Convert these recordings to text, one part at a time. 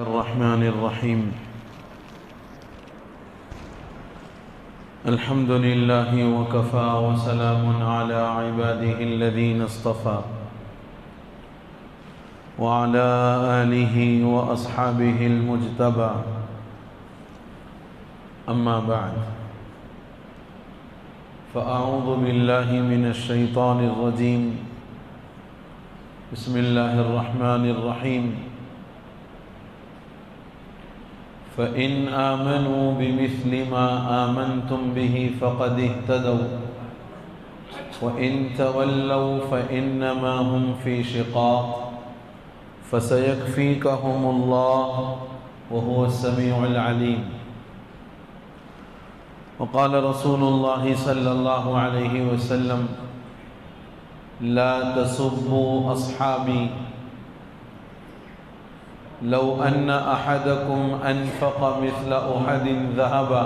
الرحمن الرحيم الحمد لله وكفى وسلام على عباده الذين اصطفى وعلى آله وأصحابه المجتبى أما بعد فأعوذ بالله من الشيطان الرجيم بسم الله الرحمن الرحيم فإن آمنوا بمثل ما آمنتم به فقد اهتدوا وإن تولوا فإنما هم في شقاق فسيكفيكهم الله وهو السميع العليم وقال رسول الله صلى الله عليه وسلم لا تسبوا أصحابي لو أن أحدكم أنفق مثل أحد ذهبا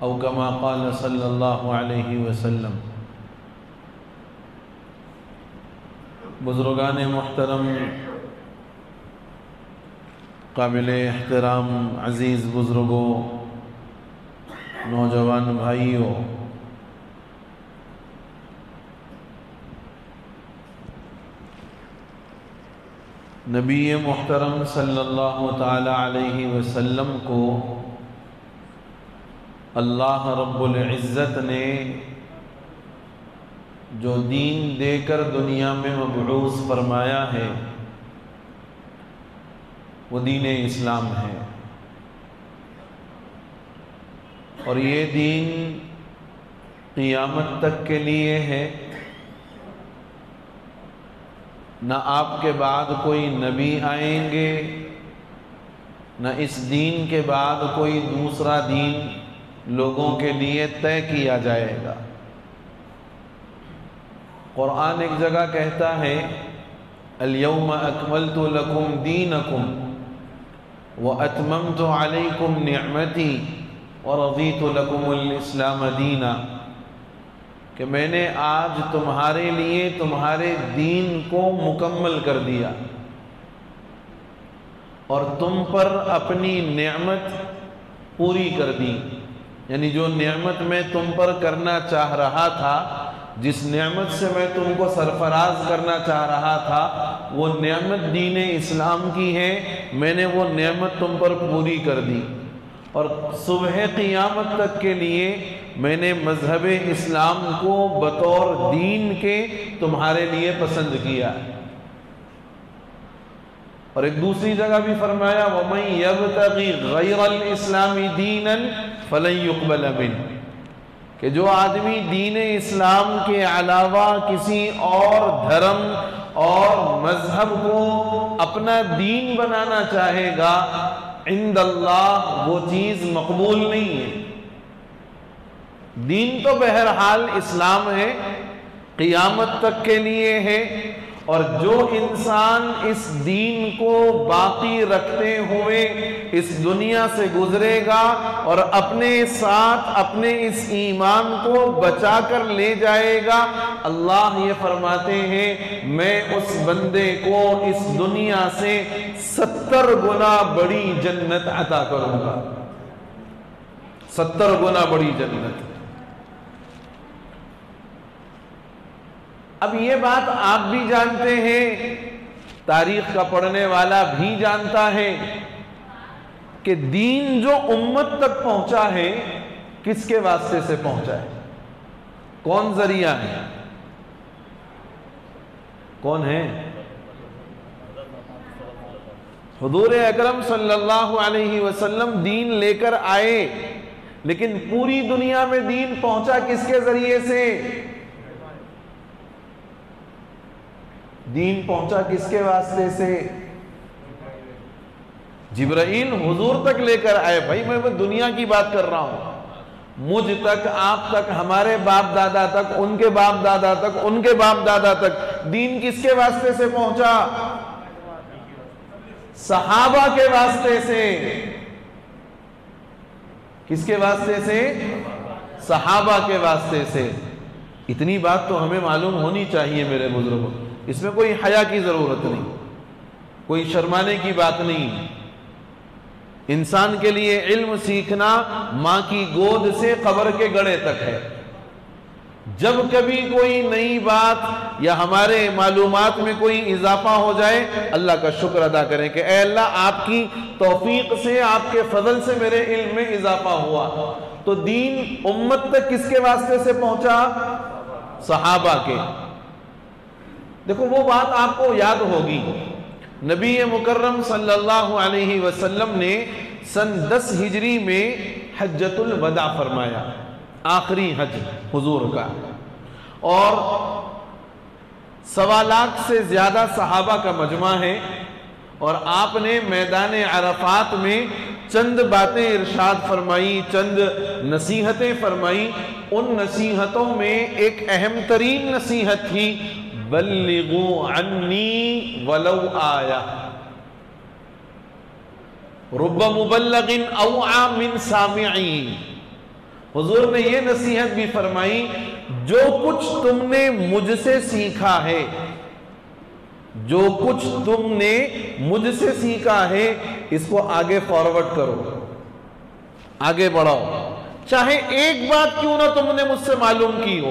أو كما قال صلی اللہ علیہ وسلم۔ بزرگان محترم، قابل احترام عزیز بزرگوں، نوجوان بھائیوں، نبی محترم صلی اللہ تعالی علیہ وسلم کو اللہ رب العزت نے جو دین دے کر دنیا میں مبعوث فرمایا ہے وہ دین اسلام ہے، اور یہ دین قیامت تک کے لیے ہے۔ نہ آپ کے بعد کوئی نبی آئیں گے، نہ اس دین کے بعد کوئی دوسرا دین لوگوں کے لیے طے کیا جائے گا۔ قرآن ایک جگہ کہتا ہے الیوم اکملت لکم دینکم واتممت علیکم نعمتی ورضیت لکم الاسلام دینا، کہ میں نے آج تمہارے لیے تمہارے دین کو مکمل کر دیا اور تم پر اپنی نعمت پوری کر دی، یعنی جو نعمت میں تم پر کرنا چاہ رہا تھا، جس نعمت سے میں تم کو سرفراز کرنا چاہ رہا تھا، وہ نعمت دین اسلام کی ہے، میں نے وہ نعمت تم پر پوری کر دی، اور صبح قیامت تک کے لیے میں نے مذہب اسلام کو بطور دین کے تمہارے لیے پسند کیا۔ اور ایک دوسری جگہ بھی فرمایا وَمَن يَبْتَغِ غَيْرَ الْإِسْلَامِ دِينًا فَلَن يُقْبَلَ مِنْهُ، کہ جو آدمی دین اسلام کے علاوہ کسی اور دھرم اور مذہب کو اپنا دین بنانا چاہے گا، عند اللہ وہ چیز مقبول نہیں ہے۔ دین تو بہرحال اسلام ہے، قیامت تک کے لیے ہے، اور جو انسان اس دین کو باقی رکھتے ہوئے اس دنیا سے گزرے گا اور اپنے ساتھ اپنے اس ایمان کو بچا کر لے جائے گا، اللہ یہ فرماتے ہیں میں اس بندے کو اس دنیا سے 70 گنا بڑی جنت عطا کروں گا، 70 گنا بڑی جنت۔ اب یہ بات آپ بھی جانتے ہیں، تاریخ کا پڑھنے والا بھی جانتا ہے کہ دین جو امت تک پہنچا ہے کس کے واسطے سے پہنچا ہے، کون ذریعہ ہے، کون ہے؟ حضور اکرم صلی اللہ علیہ وسلم دین لے کر آئے، لیکن پوری دنیا میں دین پہنچا کس کے ذریعے سے؟ دین پہنچا کس کے واسطے سے؟ جبرائیل حضور تک لے کر آئے۔ بھائی میں دنیا کی بات کر رہا ہوں، مجھ تک، آپ تک، ہمارے باپ دادا تک، ان کے باپ دادا تک، ان کے باپ دادا تک دین کس کے واسطے سے پہنچا؟ صحابہ کے واسطے سے۔ کس کے واسطے سے؟ صحابہ کے واسطے سے۔ اتنی بات تو ہمیں معلوم ہونی چاہیے میرے بزرگوں، اس میں کوئی حیا کی ضرورت نہیں۔ کوئی شرمانے کی بات نہیں۔ انسان کے لیے علم سیکھنا ماں کی گود سے قبر کے گڑھے تک ہے۔ جب کبھی کوئی نئی بات یا ہمارے معلومات میں کوئی اضافہ ہو جائے، اللہ کا شکر ادا کریں کہ اے اللہ آپ کی توفیق سے، آپ کے فضل سے میرے علم میں اضافہ ہوا۔ تو دین امت تک کس کے واسطے سے پہنچا؟ صحابہ کے۔ دیکھو وہ بات آپ کو یاد ہوگی، نبی مکرم صلی اللہ علیہ وسلم نے سن 10 ہجری میں حجۃ الوداع فرمایا، آخری حج حضور کا، اور 1.25 لاکھ سے زیادہ صحابہ کا مجمع ہے، اور آپ نے میدان عرفات میں چند باتیں ارشاد فرمائی، چند نصیحتیں فرمائی۔ ان نصیحتوں میں ایک اہم ترین نصیحت تھی، بلغوا عنی ولو آیہ، رب مبلغ اوعى من سامعی۔ حضور نے یہ نصیحت بھی فرمائی، جو کچھ تم نے مجھ سے سیکھا ہے، جو کچھ تم نے مجھ سے سیکھا ہے، اس کو آگے فارورڈ کرو، آگے بڑھاؤ، چاہے ایک بات کیوں نہ تم نے مجھ سے معلوم کی ہو،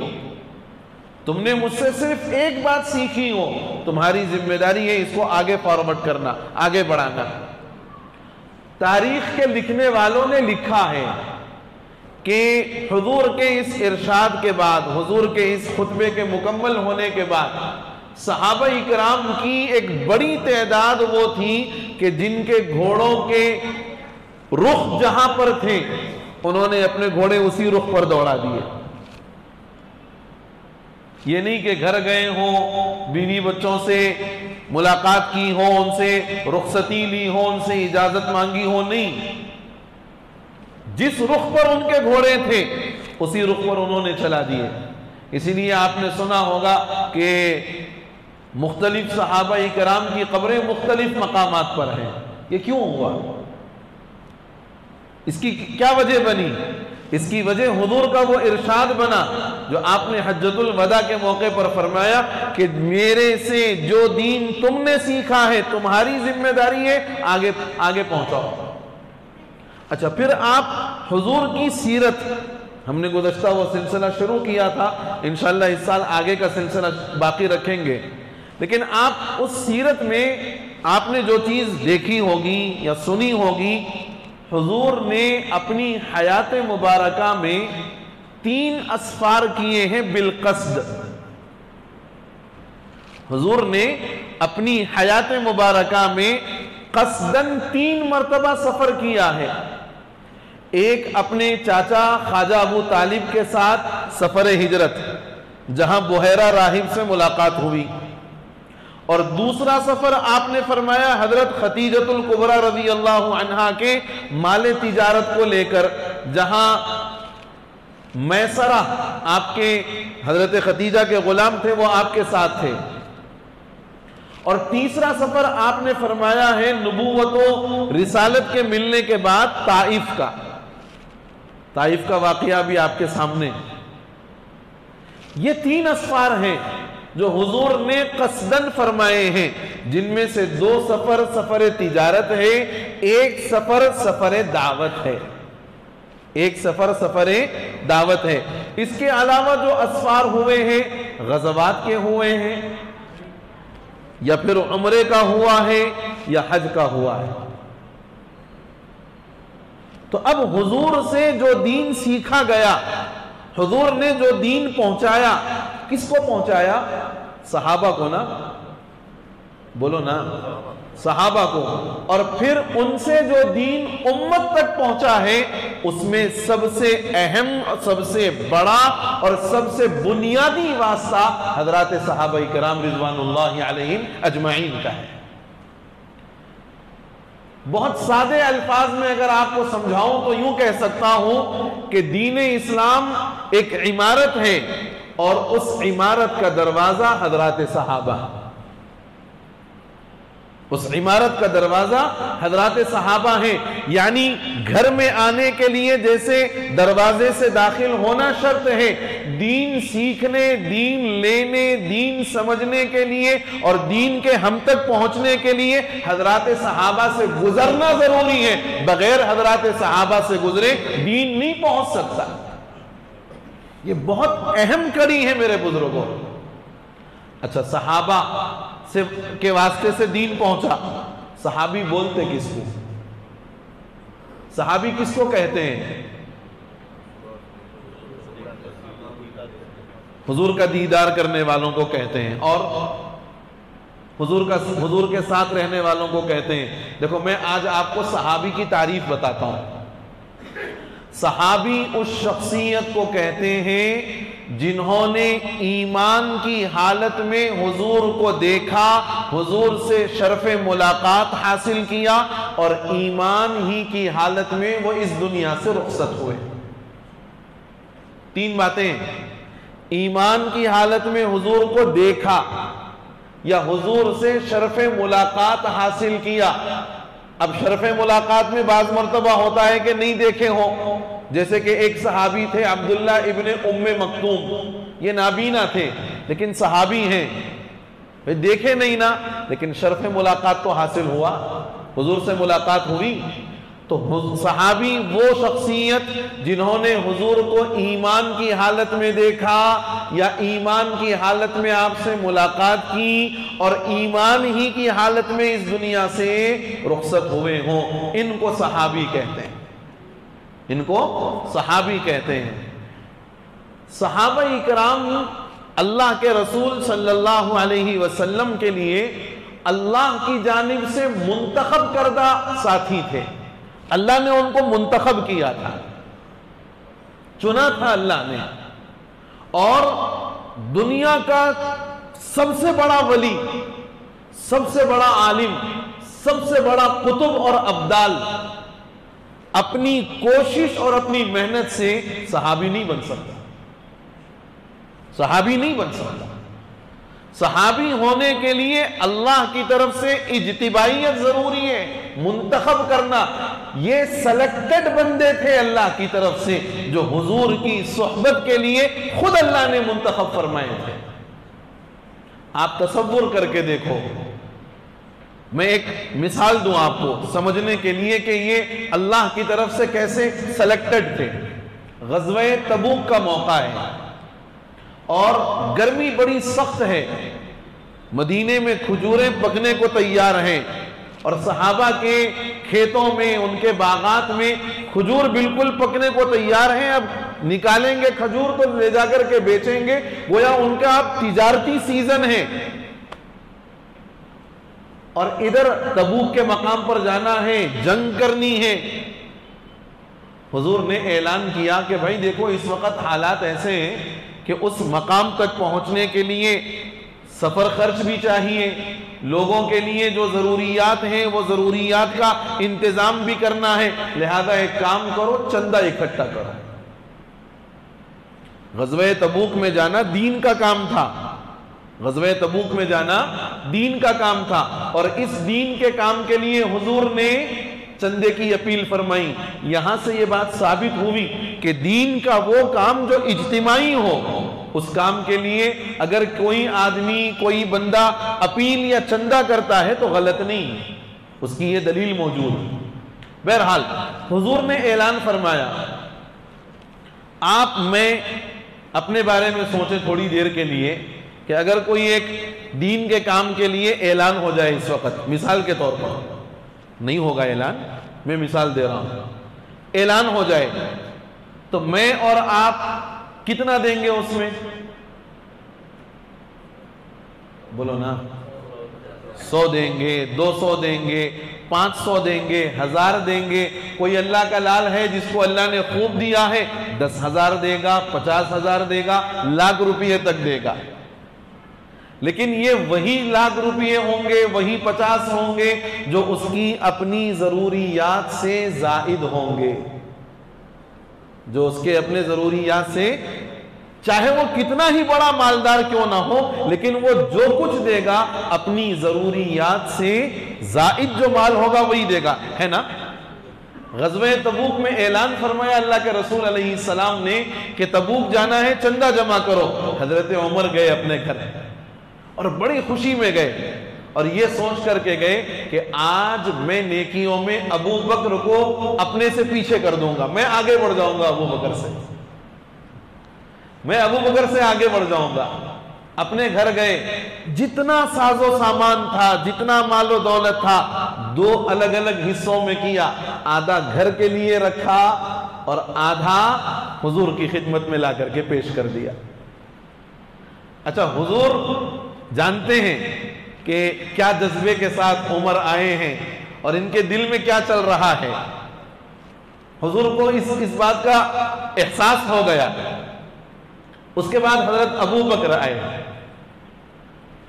تم نے مجھ سے صرف ایک بات سیکھی ہو، تمہاری ذمہ داری ہے اس کو آگے فارورڈ کرنا، آگے بڑھانا۔ تاریخ کے لکھنے والوں نے لکھا ہے کہ حضور کے اس ارشاد کے بعد، حضور کے اس خطبے کے مکمل ہونے کے بعد، صحابہ اکرام کی ایک بڑی تعداد وہ تھی کہ جن کے گھوڑوں کے رخ جہاں پر تھے، انہوں نے اپنے گھوڑے اسی رخ پر دوڑا دیے۔ یہ نہیں کہ گھر گئے ہوں، بیوی بچوں سے ملاقات کی ہو، ان سے رخصتی لی ہو، ان سے اجازت مانگی ہو، نہیں، جس رخ پر ان کے گھوڑے تھے اسی رخ پر انہوں نے چلا دیے۔ اسی لیے آپ نے سنا ہوگا کہ مختلف صحابہ کرام کی قبریں مختلف مقامات پر ہیں۔ یہ کیوں ہوا؟ اس کی کیا وجہ بنی؟ اس کی وجہ حضور کا وہ ارشاد بنا جو آپ نے حجۃ الوداع کے موقع پر فرمایا کہ میرے سے جو دین تم نے سیکھا ہے، تمہاری ذمہ داری ہے آگے پہنچاؤ۔ اچھا، پھر آپ حضور کی سیرت، ہم نے گزشتہ وہ سلسلہ شروع کیا تھا، انشاءاللہ اس سال آگے کا سلسلہ باقی رکھیں گے، لیکن آپ اس سیرت میں آپ نے جو چیز دیکھی ہوگی یا سنی ہوگی، حضور نے اپنی حیات مبارکہ میں 3 اسفار کیے ہیں بالقصد۔ حضور نے اپنی حیات مبارکہ میں قصداً 3 مرتبہ سفر کیا ہے۔ ایک اپنے چاچا خواجہ ابو طالب کے ساتھ سفر ہجرت، جہاں بحیرہ راہب سے ملاقات ہوئی، اور دوسرا سفر آپ نے فرمایا حضرت خدیجۃ الکبریٰ رضی اللہ عنہا کے مال تجارت کو لے کر، جہاں میسرہ آپ کے حضرت خدیجہ کے غلام تھے، وہ آپ کے ساتھ تھے، اور تیسرا سفر آپ نے فرمایا ہے نبوت و رسالت کے ملنے کے بعد طائف کا۔ طائف کا واقعہ بھی آپ کے سامنے۔ یہ 3 اسفار ہیں جو حضور نے قصداً فرمائے ہیں، جن میں سے 2 سفر سفر تجارت ہے، ایک سفر سفر دعوت ہے، ایک سفر سفر دعوت ہے۔ اس کے علاوہ جو اسفار ہوئے ہیں غزوات کے ہوئے ہیں، یا پھر عمرے کا ہوا ہے یا حج کا ہوا ہے۔ تو اب حضور سے جو دین سیکھا گیا، حضور نے جو دین پہنچایا، کس کو پہنچایا؟ صحابہ کو نا، بولو نا، صحابہ کو، اور پھر ان سے جو دین امت تک پہنچا ہے، اس میں سب سے اہم، سب سے بڑا اور سب سے بنیادی واسطہ حضرات صحابہ کرام رضوان اللہ علیہم اجمعین کا ہے۔ بہت سادے الفاظ میں اگر آپ کو سمجھاؤں تو یوں کہہ سکتا ہوں کہ دین اسلام ایک عمارت ہے، اور اس عمارت کا دروازہ حضرات صحابہ۔ اس عمارت کا دروازہ حضرات صحابہ ہیں. یعنی گھر میں آنے کے لیے جیسے دروازے سے داخل ہونا شرط ہے، دین سیکھنے، دین لینے، دین سمجھنے کے لیے اور دین کے ہم تک پہنچنے کے لیے حضرات صحابہ سے گزرنا ضروری ہے. بغیر حضرات صحابہ سے گزرے دین نہیں پہنچ سکتا. یہ بہت اہم کڑی ہے میرے بزرگوں. اچھا، صحابہ کے واسطے سے دین پہنچا. صحابی بولتے کس کو؟ صحابی کس کو کہتے ہیں؟ حضور کا دیدار کرنے والوں کو کہتے ہیں، اور حضور کے ساتھ رہنے والوں کو کہتے ہیں. دیکھو، میں آج آپ کو صحابی کی تعریف بتاتا ہوں. صحابی اس شخصیت کو کہتے ہیں جنہوں نے ایمان کی حالت میں حضور کو دیکھا، حضور سے شرف ملاقات حاصل کیا، اور ایمان ہی کی حالت میں وہ اس دنیا سے رخصت ہوئے. 3 باتیں: ایمان کی حالت میں حضور کو دیکھا، یا حضور سے شرف ملاقات حاصل کیا. اب شرف ملاقات میں بعض مرتبہ ہوتا ہے کہ نہیں دیکھے ہوں، جیسے کہ ایک صحابی تھے عبداللہ ابن ام مکتوم. یہ نابینا تھے لیکن صحابی ہیں، دیکھے نہیں نا، لیکن شرف ملاقات تو حاصل ہوا، حضور سے ملاقات ہوئی. تو صحابی وہ شخصیت جنہوں نے حضور کو ایمان کی حالت میں دیکھا یا ایمان کی حالت میں آپ سے ملاقات کی اور ایمان ہی کی حالت میں اس دنیا سے رخصت ہوئے ہوں، ان کو صحابی کہتے ہیں. ان کو صحابی کہتے ہیں. صحابہ اکرام اللہ کے رسول صلی اللہ علیہ وسلم کے لیے اللہ کی جانب سے منتخب کردہ ساتھی تھے. اللہ نے ان کو منتخب کیا تھا، چنا تھا اللہ نے. اور دنیا کا سب سے بڑا ولی، سب سے بڑا عالم، سب سے بڑا قطب اور ابدال اپنی کوشش اور اپنی محنت سے صحابی نہیں بن سکتا. صحابی نہیں بن سکتا. صحابی ہونے کے لیے اللہ کی طرف سے اجتبائیت ضروری ہے، منتخب کرنا. یہ سلیکٹڈ بندے تھے اللہ کی طرف سے جو حضور کی صحبت کے لیے خود اللہ نے منتخب فرمائے تھے. آپ تصور کر کے دیکھو. میں ایک مثال دوں آپ کو سمجھنے کے لیے کہ یہ اللہ کی طرف سے کیسے سلیکٹڈ تھے. غزوہ تبوک کا موقع ہے اور گرمی بڑی سخت ہے. مدینے میں کھجوریں پکنے کو تیار ہیں اور صحابہ کے کھیتوں میں، ان کے باغات میں کھجور بالکل پکنے کو تیار ہیں. اب نکالیں گے کھجور تو لے جا کر کے بیچیں گے، گویا ان کا اب تجارتی سیزن ہے. اور ادھر تبوک کے مقام پر جانا ہے، جنگ کرنی ہے. حضور نے اعلان کیا کہ بھائی دیکھو، اس وقت حالات ایسے ہیں کہ اس مقام تک پہنچنے کے لیے سفر خرچ بھی چاہیے، لوگوں کے لیے جو ضروریات ہیں وہ ضروریات کا انتظام بھی کرنا ہے. لہذا ایک کام کرو، چندہ اکٹھا کرو. غزوہ تبوک میں جانا دین کا کام تھا. غزوہ تبوک میں جانا دین کا کام تھا، اور اس دین کے کام کے لیے حضور نے چندے کی اپیل فرمائی. یہاں سے یہ بات ثابت ہوئی کہ دین کا وہ کام جو اجتماعی ہو، اس کام کے لیے اگر کوئی آدمی، کوئی بندہ اپیل یا چندہ کرتا ہے تو غلط نہیں، اس کی یہ دلیل موجود ہے. بہرحال حضور نے اعلان فرمایا. آپ میں اپنے بارے میں سوچیں تھوڑی دیر کے لیے کہ اگر کوئی ایک دین کے کام کے لیے اعلان ہو جائے اس وقت، مثال کے طور پر، نہیں ہوگا اعلان، میں مثال دے رہا ہوں، اعلان ہو جائے تو میں اور آپ کتنا دیں گے اس میں؟ بولو نا. 100 دیں گے، 200 دیں گے، 500 دیں گے، 1000 دیں گے. کوئی اللہ کا لال ہے جس کو اللہ نے خوب دیا ہے، 10,000 دے گا، 50,000 دے گا، لاکھ روپیے تک دے گا. لیکن یہ وہی لاکھ روپیے ہوں گے، وہی 50 ہوں گے جو اس کی اپنی ضروریات سے زائد ہوں گے، جو اس کے اپنے ضروریات سے، چاہے وہ کتنا ہی بڑا مالدار کیوں نہ ہو، لیکن وہ جو کچھ دے گا اپنی ضروریات سے زائد جو مال ہوگا وہی دے گا، ہے نا؟ غزوہ تبوک میں اعلان فرمایا اللہ کے رسول علیہ السلام نے کہ تبوک جانا ہے، چندہ جمع کرو۔ حضرت عمر گئے اپنے گھر اور بڑی خوشی میں گئے اور یہ سوچ کر کے گئے کہ آج میں نیکیوں میں ابو بکر کو اپنے سے پیچھے کر دوں گا، میں آگے بڑھ جاؤں گا ابو بکر سے، میں ابو بکر سے آگے بڑھ جاؤں گا۔ اپنے گھر گئے، جتنا ساز و سامان تھا، جتنا مال و دولت تھا، 2 الگ الگ حصوں میں کیا، آدھا گھر کے لیے رکھا اور آدھا حضور کی خدمت میں لا کر کے پیش کر دیا۔ اچھا، حضور جانتے ہیں کہ کیا جذبے کے ساتھ عمر آئے ہیں اور ان کے دل میں کیا چل رہا ہے۔ حضور کو اس بات کا احساس ہو گیا۔ اس کے بعد حضرت ابو بکر آئے،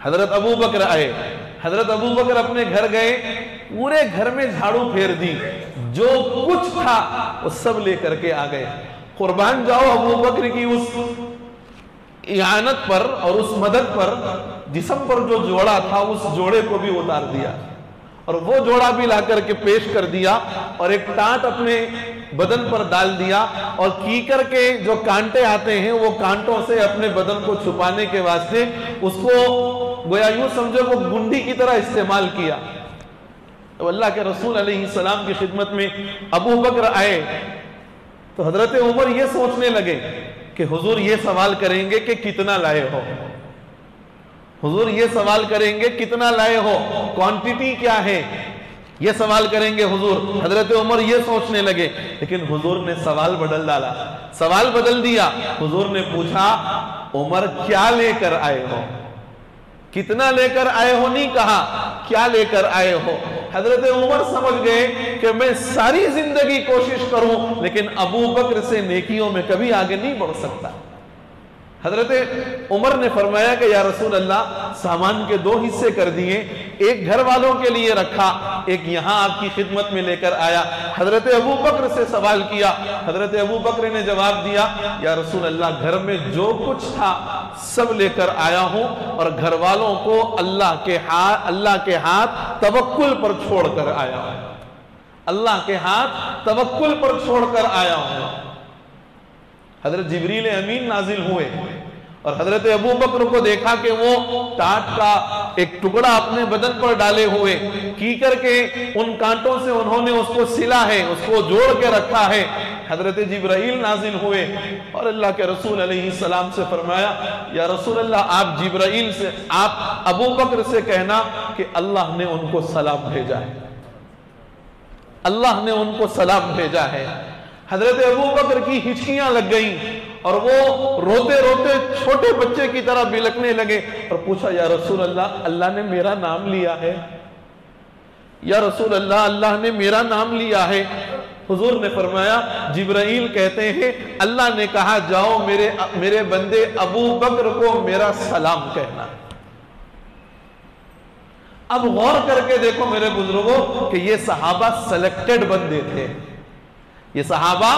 حضرت ابو بکر آئے، حضرت ابو بکر اپنے گھر گئے، پورے گھر میں جھاڑو پھیر دی، جو کچھ تھا وہ سب لے کر کے آ گئے۔ قربان جاؤ ابو بکر کی اس اعانت پر اور اس مدد پر، جسم پر جو جوڑا تھا اس جوڑے کو بھی اتار دیا اور وہ جوڑا بھی لا کر کے پیش کر دیا اور ایک ٹانٹ اپنے بدن پر ڈال دیا اور کیکر کے جو کانٹے آتے ہیں وہ کانٹوں سے اپنے بدن کو چھپانے کے واسطے اس کو گویا یوں سمجھو وہ گنڈی کی طرح استعمال کیا۔ تو اللہ کے رسول علیہ السلام کی خدمت میں ابو بکر آئے تو حضرت عمر یہ سوچنے لگے کہ حضور یہ سوال کریں گے کہ کتنا لائے ہو، حضور یہ سوال کریں گے کتنا لائے ہو، کوانٹیٹی کیا ہے، یہ سوال کریں گے حضور۔ حضرت عمر یہ سوچنے لگے، لیکن حضور نے سوال بدل ڈالا، سوال بدل دیا۔ حضور نے پوچھا عمر کیا لے کر آئے ہو، کتنا لے کر آئے ہو نہیں کہا، کیا لے کر آئے ہو۔ حضرت عمر سمجھ گئے کہ میں ساری زندگی کوشش کروں لیکن ابو بکر سے نیکیوں میں کبھی آگے نہیں بڑھ سکتا۔ حضرت عمر نے فرمایا کہ یا رسول اللہ سامان کے 2 حصے کر دیے، ایک گھر والوں کے لیے رکھا، ایک یہاں آپ کی خدمت میں لے کر آیا۔ حضرت ابو بکر سے سوال کیا، حضرت ابو بکر نے جواب دیا یا رسول اللہ گھر میں جو کچھ تھا سب لے کر آیا ہوں اور گھر والوں کو اللہ کے ہاتھ توکل پر چھوڑ کر آیا ہوں، اللہ کے ہاتھ توکل پر چھوڑ کر آیا ہوں۔ حضرت جبریل امین نازل ہوئے اور حضرت ابو بکر کو دیکھا کہ وہ ٹاٹ کا ایک ٹکڑا اپنے بدن پر ڈالے ہوئے، کی کر کے ان کانٹوں سے انہوں نے اس کو سلا ہے، اس کو جوڑ کے رکھا ہے۔ حضرت جبرائیل نازل ہوئے اور اللہ کے رسول علیہ السلام سے فرمایا یا رسول اللہ آپ ابو بکر سے کہنا کہ اللہ نے ان کو سلام بھیجا ہے، اللہ نے ان کو سلام بھیجا ہے۔ حضرت ابو بکر کی ہچکیاں لگ گئیں اور وہ روتے روتے چھوٹے بچے کی طرح بلکنے لگے اور پوچھا یا رسول اللہ اللہ نے میرا نام لیا ہے، یا رسول اللہ اللہ نے میرا نام لیا ہے۔ حضور نے فرمایا جبرائیل کہتے ہیں اللہ نے کہا جاؤ میرے بندے ابو بکر کو میرا سلام کہنا۔ اب غور کر کے دیکھو میرے بزرگوں کہ یہ صحابہ سلیکٹڈ بندے تھے، یہ صحابہ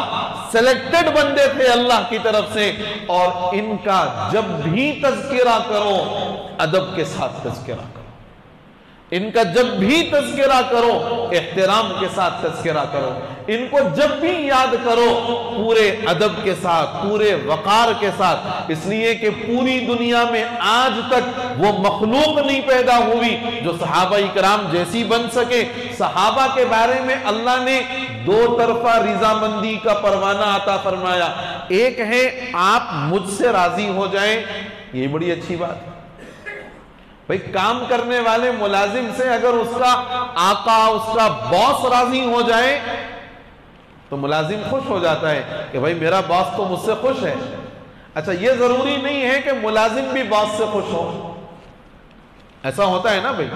سلیکٹڈ بندے تھے اللہ کی طرف سے، اور ان کا جب بھی تذکرہ کرو ادب کے ساتھ تذکرہ کرو، ان کا جب بھی تذکرہ کرو احترام کے ساتھ تذکرہ کرو، ان کو جب بھی یاد کرو پورے ادب کے ساتھ، پورے وقار کے ساتھ، اس لیے کہ پوری دنیا میں آج تک وہ مخلوق نہیں پیدا ہوئی جو صحابہ اکرام جیسی بن سکے۔ صحابہ کے بارے میں اللہ نے 2 طرفہ رضامندی کا پروانہ عطا فرمایا، ایک ہے آپ مجھ سے راضی ہو جائیں، یہ بڑی اچھی بات ہے بھئی، کام کرنے والے ملازم سے اگر اس کا آقا، اس کا باس راضی ہو جائے تو ملازم خوش ہو جاتا ہے کہ بھئی میرا باس تو مجھ سے خوش ہے۔ اچھا یہ ضروری نہیں ہے کہ ملازم بھی باس سے خوش ہو، ایسا ہوتا ہے نا بھئی،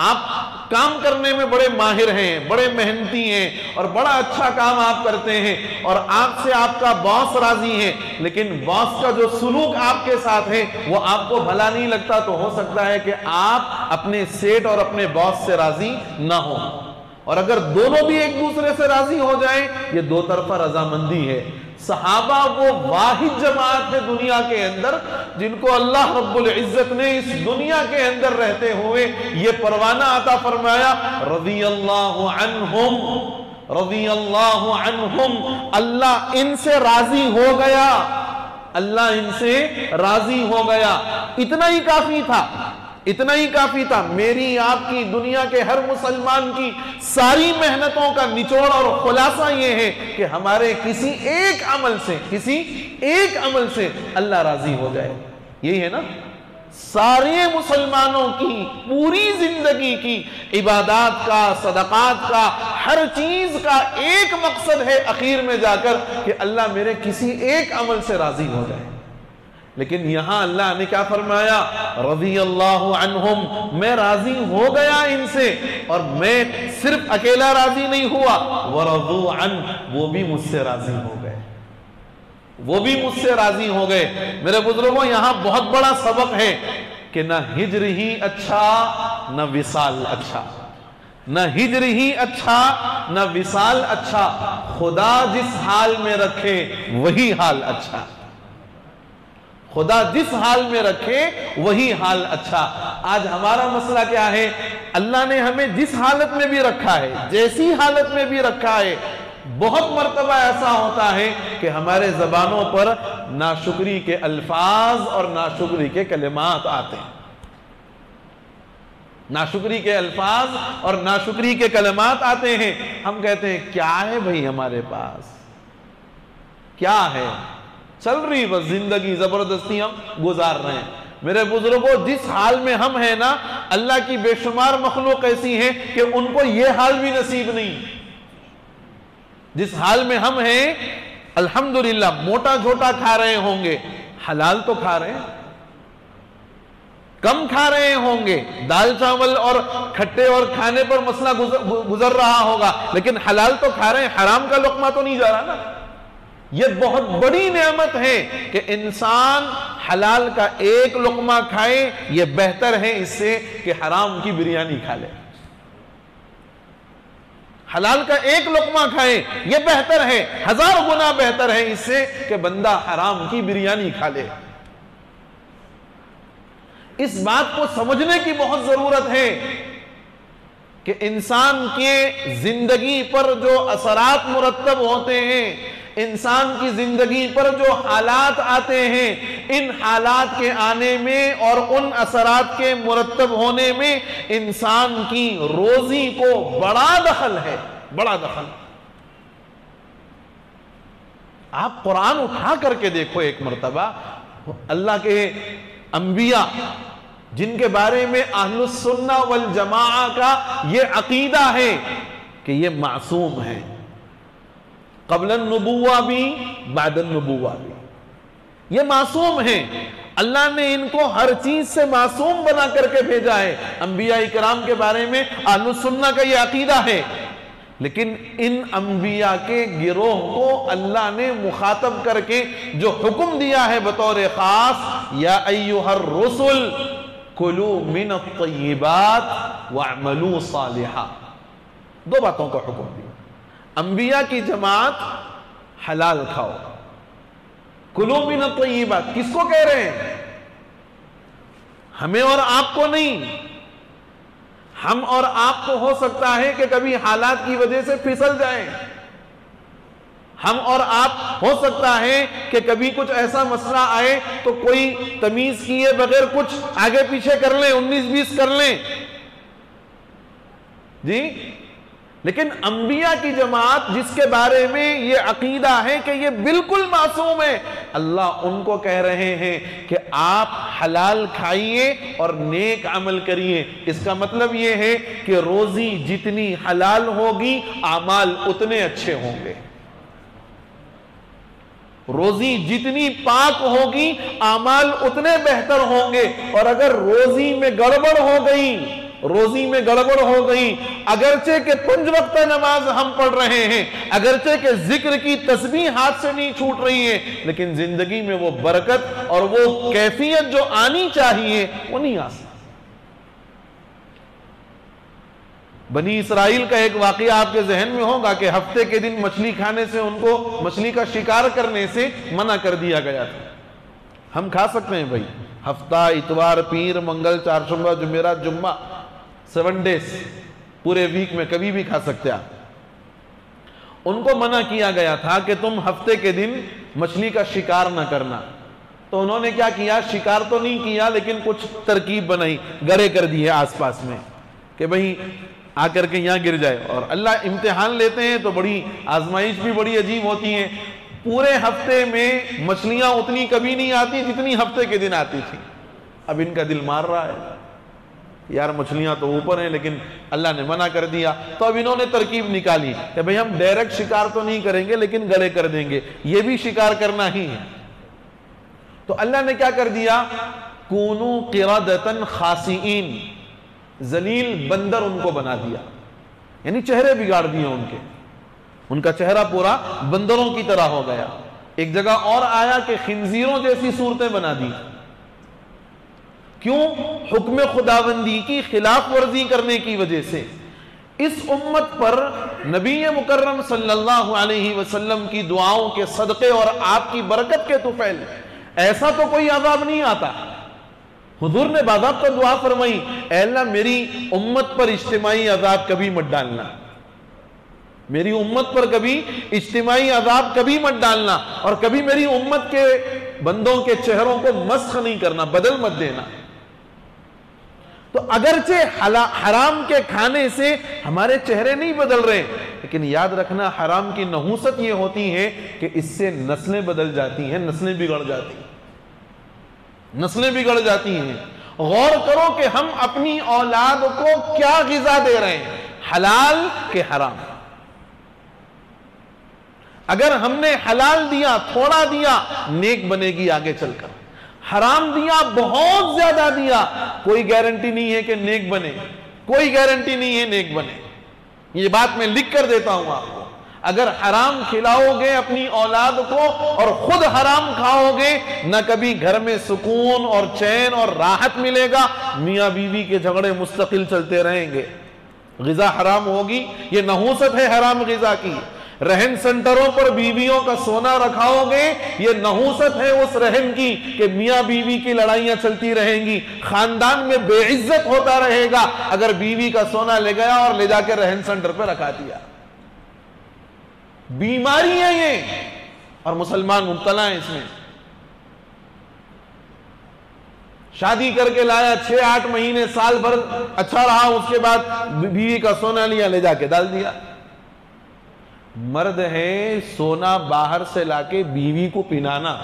آپ کام کرنے میں بڑے ماہر ہیں، بڑے محنتی ہیں اور بڑا اچھا کام آپ کرتے ہیں اور آپ سے آپ کا باس راضی ہے، لیکن باس کا جو سلوک آپ کے ساتھ ہے وہ آپ کو بھلا نہیں لگتا، تو ہو سکتا ہے کہ آپ اپنے سیٹ اور اپنے باس سے راضی نہ ہو۔ اور اگر دونوں بھی ایک دوسرے سے راضی ہو جائیں یہ 2 طرفہ رضامندی ہے۔ صحابہ وہ واحد جماعت ہے دنیا کے اندر جن کو اللہ رب العزت نے اس دنیا کے اندر رہتے ہوئے یہ پروانہ عطا فرمایا، رضی اللہ عنہم، رضی اللہ عنہم، اللہ ان سے راضی ہو گیا، اللہ ان سے راضی ہو گیا۔ اتنا ہی کافی تھا، اتنا ہی کافی تھا۔ میری آپ کی، دنیا کے ہر مسلمان کی ساری محنتوں کا نچوڑ اور خلاصہ یہ ہے کہ ہمارے کسی ایک عمل سے اللہ راضی ہو جائے۔ یہی ہے نا، سارے مسلمانوں کی پوری زندگی کی عبادات کا، صدقات کا، ہر چیز کا ایک مقصد ہے اخیر میں جا کر کہ اللہ میرے کسی ایک عمل سے راضی ہو جائے۔ لیکن یہاں اللہ نے کیا فرمایا؟ رضی اللہ عنہم، میں راضی ہو گیا ان سے، اور میں صرف اکیلا راضی نہیں ہوا، ورضوا عنہ، وہ بھی مجھ سے راضی ہو گئے، وہ بھی مجھ سے راضی ہو گئے۔ میرے بزرگوں، یہاں بہت بڑا سبق ہے کہ نہ ہجر ہی اچھا نہ وصال اچھا، نہ ہجر ہی اچھا نہ وصال اچھا، خدا جس حال میں رکھے وہی حال اچھا، خدا جس حال میں رکھے وہی حال اچھا۔ آج ہمارا مسئلہ کیا ہے؟ اللہ نے ہمیں جس حالت میں بھی رکھا ہے، جیسی حالت میں بھی رکھا ہے، بہت مرتبہ ایسا ہوتا ہے کہ ہمارے زبانوں پر ناشکری کے الفاظ اور ناشکری کے کلمات آتے ہیں، ناشکری کے الفاظ اور ناشکری کے کلمات آتے ہیں۔ ہم کہتے ہیں کیا ہے بھئی ہمارے پاس، کیا ہے، چل رہی بس زندگی، زبردستی ہم گزار رہے ہیں۔ میرے بزرگوں، جس حال میں ہم ہیں نا، اللہ کی بے شمار مخلوق ایسی ہے کہ ان کو یہ حال بھی نصیب نہیں۔ جس حال میں ہم ہیں، الحمدللہ موٹا جھوٹا کھا رہے ہوں گے، حلال تو کھا رہے ہیں، کم کھا رہے ہوں گے، دال چاول اور کھٹے اور کھانے پر مسئلہ گزر رہا ہوگا، لیکن حلال تو کھا رہے ہیں، حرام کا لقمہ تو نہیں جا رہا نا۔ یہ بہت بڑی نعمت ہے کہ انسان حلال کا ایک لقمہ کھائے، یہ بہتر ہے اس سے کہ حرام کی بریانی کھا لے۔ حلال کا ایک لقمہ کھائے، یہ بہتر ہے، 1000 گنا بہتر ہے اس سے کہ بندہ حرام کی بریانی کھا لے۔ اس بات کو سمجھنے کی بہت ضرورت ہے کہ انسان کے زندگی پر جو اثرات مرتب ہوتے ہیں، انسان کی زندگی پر جو حالات آتے ہیں، ان حالات کے آنے میں اور ان اثرات کے مرتب ہونے میں انسان کی روزی کو بڑا دخل ہے، بڑا دخل۔ آپ قرآن اٹھا کر کے دیکھو ایک مرتبہ، اللہ کے انبیاء جن کے بارے میں اہل السنہ والجماعہ کا یہ عقیدہ ہے کہ یہ معصوم ہیں، قبل النبوہ بھی بعد النبوہ بھی، یہ معصوم ہیں۔ اللہ نے ان کو ہر چیز سے معصوم بنا کر کے بھیجا ہے۔ انبیاء اکرام کے بارے میں اہل السنہ کا یہ عقیدہ ہے، لیکن ان انبیاء کے گروہ کو اللہ نے مخاطب کر کے جو حکم دیا ہے بطور خاص، یا ایھا الرسل کلوا من الطیبات واعملوا صالحا، دو باتوں کا حکم دیا۔ انبیاء کی جماعت حلال کھاؤ، کلوا من الطیبات، کس کو کہہ رہے ہیں؟ ہمیں اور آپ کو نہیں۔ ہم اور آپ کو ہو سکتا ہے کہ کبھی حالات کی وجہ سے پھسل جائیں، ہم اور آپ ہو سکتا ہے کہ کبھی کچھ ایسا مسئلہ آئے تو کوئی تمیز کیے بغیر کچھ آگے پیچھے کر لیں، 19-20 کر لیں، جی۔ لیکن انبیاء کی جماعت جس کے بارے میں یہ عقیدہ ہے کہ یہ بالکل معصوم ہے، اللہ ان کو کہہ رہے ہیں کہ آپ حلال کھائیے اور نیک عمل کریے۔ اس کا مطلب یہ ہے کہ روزی جتنی حلال ہوگی اعمال اتنے اچھے ہوں گے، روزی جتنی پاک ہوگی اعمال اتنے بہتر ہوں گے۔ اور اگر روزی میں گڑبڑ ہو گئی، روزی میں گڑبڑ ہو گئی، اگرچہ کہ 5 وقت نماز ہم پڑھ رہے ہیں، اگرچہ کہ ذکر کی تسبیح ہاتھ سے نہیں چھوٹ رہی ہے، لیکن زندگی میں وہ برکت اور وہ کیفیت جو آنی چاہیے وہ نہیں آ سکتی۔ بنی اسرائیل کا ایک واقعہ آپ کے ذہن میں ہوگا کہ ہفتے کے دن مچھلی کھانے سے ان کو مچھلی کا شکار کرنے سے منع کر دیا گیا تھا۔ ہم کھا سکتے ہیں بھائی، ہفتہ، اتوار، پیر، منگل، چہارشنبہ، جمعرات، جمعہ، 7 ڈیز پورے ویک میں کبھی بھی کھا سکتے آپ۔ ان کو منع کیا گیا تھا کہ تم ہفتے کے دن مچھلی کا شکار نہ کرنا۔ تو انہوں نے کیا کیا؟ شکار تو نہیں کیا لیکن کچھ ترکیب بنائی، گڑھے کر دیے آس پاس میں کہ بھئی آ کر کے یہاں گر جائے۔ اور اللہ امتحان لیتے ہیں تو بڑی آزمائش بھی بڑی عجیب ہوتی ہیں۔ پورے ہفتے میں مچھلیاں اتنی کبھی نہیں آتی جتنی ہفتے کے دن آتی تھی۔ اب ان کا دل مار رہا ہے، یار مچھلیاں تو اوپر ہیں لیکن اللہ نے منع کر دیا۔ تو اب انہوں نے ترکیب نکالی کہ بھئی ہم ڈائریکٹ شکار تو نہیں کریں گے لیکن گڑھے کر دیں گے، یہ بھی شکار کرنا ہی ہے۔ تو اللہ نے کیا کر دیا؟ کونوا قردۃ خاسئین، ذلیل بندر ان کو بنا دیا، یعنی چہرے بگاڑ دیے ان کا چہرہ پورا بندروں کی طرح ہو گیا۔ ایک جگہ اور آیا کہ خنزیروں جیسی صورتیں بنا دی۔ کیوں؟ حکم خداوندی کی خلاف ورزی کرنے کی وجہ سے۔ اس امت پر نبی مکرم صلی اللہ علیہ وسلم کی دعاؤں کے صدقے اور آپ کی برکت کے طفیل ایسا تو کوئی عذاب نہیں آتا۔ حضور نے باضابطہ دعا فرمائی، اے اللہ میری امت پر اجتماعی عذاب کبھی مت ڈالنا، میری امت پر کبھی اجتماعی عذاب کبھی مت ڈالنا، اور کبھی میری امت کے بندوں کے چہروں کو مسخ نہیں کرنا، بدل مت دینا۔ تو اگرچہ حرام کے کھانے سے ہمارے چہرے نہیں بدل رہے، لیکن یاد رکھنا حرام کی نحوست یہ ہوتی ہے کہ اس سے نسلیں بدل جاتی ہیں، نسلیں بگڑ جاتی ہیں، نسلیں بگڑ جاتی ہیں۔ غور کرو کہ ہم اپنی اولاد کو کیا غذا دے رہے ہیں، حلال کہ حرام؟ اگر ہم نے حلال دیا، تھوڑا دیا، نیک بنے گی آگے چل کر۔ حرام دیا، بہت زیادہ دیا، کوئی گارنٹی نہیں ہے کہ نیک بنے، کوئی گارنٹی نہیں ہے نیک بنے۔ یہ بات میں لکھ کر دیتا ہوں آپ کو۔ اگر حرام کھلاؤ گے اپنی اولاد کو اور خود حرام کھاؤ گے، نہ کبھی گھر میں سکون اور چین اور راحت ملے گا، میاں بیوی کے جھگڑے مستقل چلتے رہیں گے۔ غذا حرام ہوگی، یہ نحوست ہے حرام غذا کی۔ رہن سنٹروں پر بیویوں کا سونا رکھاؤ گے، یہ نحوست ہے اس رہن کی کہ میاں بیوی کی لڑائیاں چلتی رہیں گی، خاندان میں بے عزت ہوتا رہے گا اگر بیوی کا سونا لے گیا اور لے جا کے رہن سنٹر پہ رکھا دیا۔ بیماری ہے یہ، اور مسلمان مبتلا ہیں اس میں۔ شادی کر کے لایا، 6-8 مہینے، سال بھر اچھا رہا، اس کے بعد بیوی کا سونا لیا، لے جا کے ڈال دیا۔ مرد ہے سونا باہر سے لا کے بیوی کو پہنانا،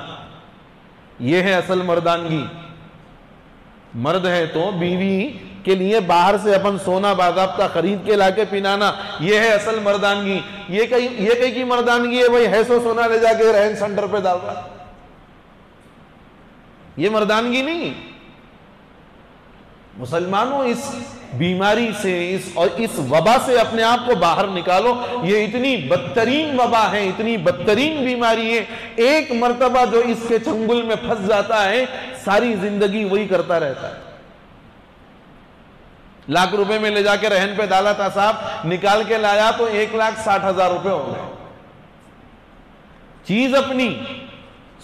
یہ ہے اصل مردانگی۔ مرد ہے تو بیوی کے لیے باہر سے اپن سونا باضابطہ خرید کے لا کے پہنانا، یہ ہے اصل مردانگی۔ یہ کئی کی مردانگی ہے بھائی ہے سو سونا لے جا کے رہن سنٹر پہ ڈال رہا، یہ مردانگی نہیں۔ مسلمانوں اس بیماری سے اس وبا سے اپنے آپ کو باہر نکالو۔ یہ اتنی بدترین وبا ہے، اتنی بدترین بیماری ہے، ایک مرتبہ جو اس کے چنگل میں پھنس جاتا ہے ساری زندگی وہی کرتا رہتا ہے۔ لاکھ روپے میں لے جا کے رہن پہ ڈالا تھا صاحب، نکال کے لایا تو 1,60,000 روپے ہو گئے۔ چیز اپنی،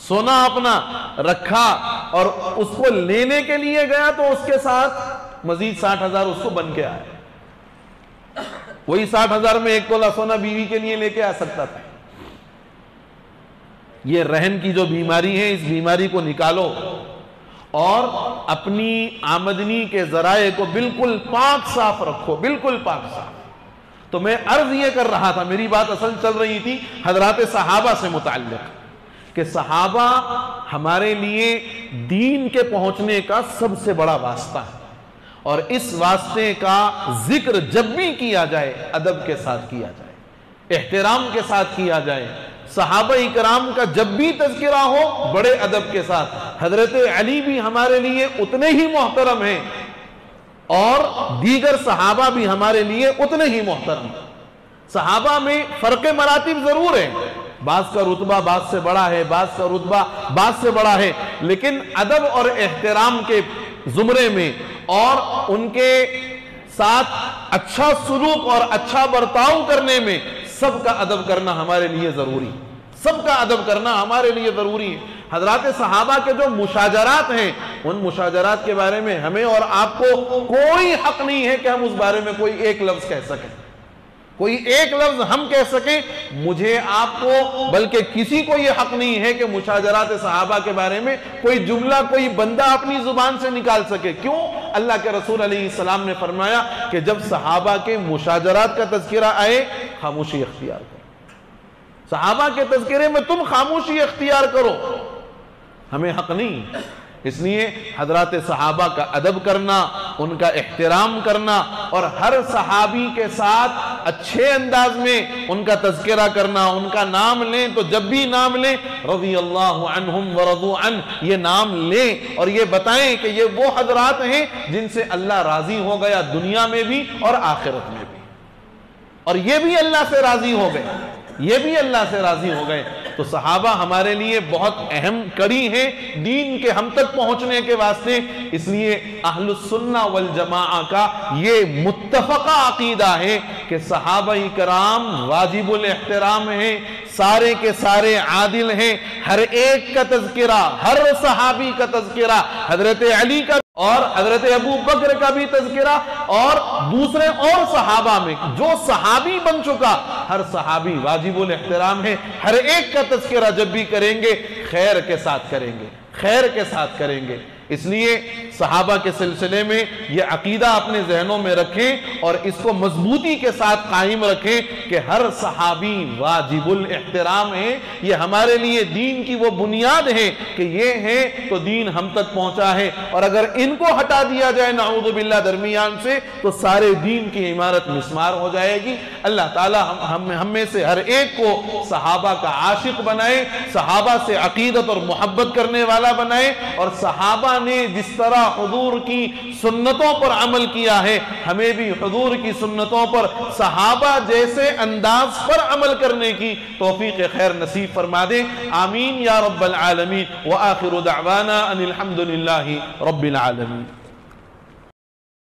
سونا اپنا رکھا، اور اس کو لینے کے لیے گیا تو اس کے ساتھ مزید 60,000 اس کو بن کے آیا۔ وہی 60,000 میں 1 تولہ سونا بیوی کے لیے لے کے آ سکتا تھا۔ یہ رہن کی جو بیماری ہے، اس بیماری کو نکالو اور اپنی آمدنی کے ذرائع کو بالکل پاک صاف رکھو، بالکل پاک صاف۔ تو میں عرض یہ کر رہا تھا، میری بات اصل چل رہی تھی حضرات صحابہ سے متعلق، کہ صحابہ ہمارے لیے دین کے پہنچنے کا سب سے بڑا واسطہ ہے، اور اس واسطے کا ذکر جب بھی کیا جائے ادب کے ساتھ کیا جائے، احترام کے ساتھ کیا جائے۔ صحابہ اکرام کا جب بھی تذکرہ ہو بڑے ادب کے ساتھ۔ حضرت علی بھی ہمارے لیے اتنے ہی محترم ہیں، اور دیگر صحابہ بھی ہمارے لیے اتنے ہی محترم۔ صحابہ میں فرق مراتب ضرور ہے، بعض کا رتبہ بعض سے بڑا ہے، بعض کا رتبہ بعض سے بڑا ہے، لیکن ادب اور احترام کے زمرے میں اور ان کے ساتھ اچھا سلوک اور اچھا برتاؤ کرنے میں سب کا ادب کرنا ہمارے لیے ضروری، سب کا ادب کرنا ہمارے لیے ضروری ہے۔ حضرات صحابہ کے جو مشاجرات ہیں، ان مشاجرات کے بارے میں ہمیں اور آپ کو کوئی حق نہیں ہے کہ ہم اس بارے میں کوئی ایک لفظ کہہ سکیں، کوئی ایک لفظ ہم کہہ سکیں، مجھے آپ کو بلکہ کسی کو یہ حق نہیں ہے کہ مشاجرات صحابہ کے بارے میں کوئی جملہ کوئی بندہ اپنی زبان سے نکال سکے۔ کیوں؟ اللہ کے رسول علیہ السلام نے فرمایا کہ جب صحابہ کے مشاجرات کا تذکرہ آئے خاموشی اختیار کرو، صحابہ کے تذکرے میں تم خاموشی اختیار کرو، ہمیں حق نہیں۔ اس لیے حضرات صحابہ کا ادب کرنا، ان کا احترام کرنا اور ہر صحابی کے ساتھ اچھے انداز میں ان کا تذکرہ کرنا، ان کا نام لیں تو جب بھی نام لیں رضی اللہ عنہم ورضوا عنہ، یہ نام لیں اور یہ بتائیں کہ یہ وہ حضرات ہیں جن سے اللہ راضی ہو گیا دنیا میں بھی اور آخرت میں بھی، اور یہ بھی اللہ سے راضی ہو گئے، یہ بھی اللہ سے راضی ہو گئے۔ تو صحابہ ہمارے لیے بہت اہم کڑی ہیں دین کے ہم تک پہنچنے کے واسطے۔ اس لیے اہل السنہ والجماعہ کا یہ متفقہ عقیدہ ہے کہ صحابہ کرام واجب الاحترام ہیں، سارے کے سارے عادل ہیں، ہر ایک کا تذکرہ، ہر صحابی کا تذکرہ، حضرت علی کا اور حضرت ابو بکر کا بھی تذکرہ، اور دوسرے اور صحابہ میں جو صحابی بن چکا ہر صحابی واجب الاحترام ہے، ہر ایک کا تذکرہ جب بھی کریں گے خیر کے ساتھ کریں گے، خیر کے ساتھ کریں گے۔ اس لیے صحابہ کے سلسلے میں یہ عقیدہ اپنے ذہنوں میں رکھیں اور اس کو مضبوطی کے ساتھ قائم رکھیں کہ ہر صحابی واجب الاحترام ہے۔ یہ ہمارے لیے دین کی وہ بنیاد ہے کہ یہ ہے تو دین ہم تک پہنچا ہے، اور اگر ان کو ہٹا دیا جائے نعوذ باللہ درمیان سے تو سارے دین کی عمارت مسمار ہو جائے گی۔ اللہ تعالی ہم میں سے ہر ایک کو صحابہ کا عاشق بنائے، صحابہ سے عقیدت اور محبت کرنے والا بنائے، اور صحابہ نے جس طرح حضور کی سنتوں پر عمل کیا ہے ہمیں بھی حضور کی سنتوں پر صحابہ جیسے انداز پر عمل کرنے کی توفیق خیر نصیب فرما دے۔ آمین یا رب العالمین، وآخر دعوانا ان الحمد للہ رب العالمین۔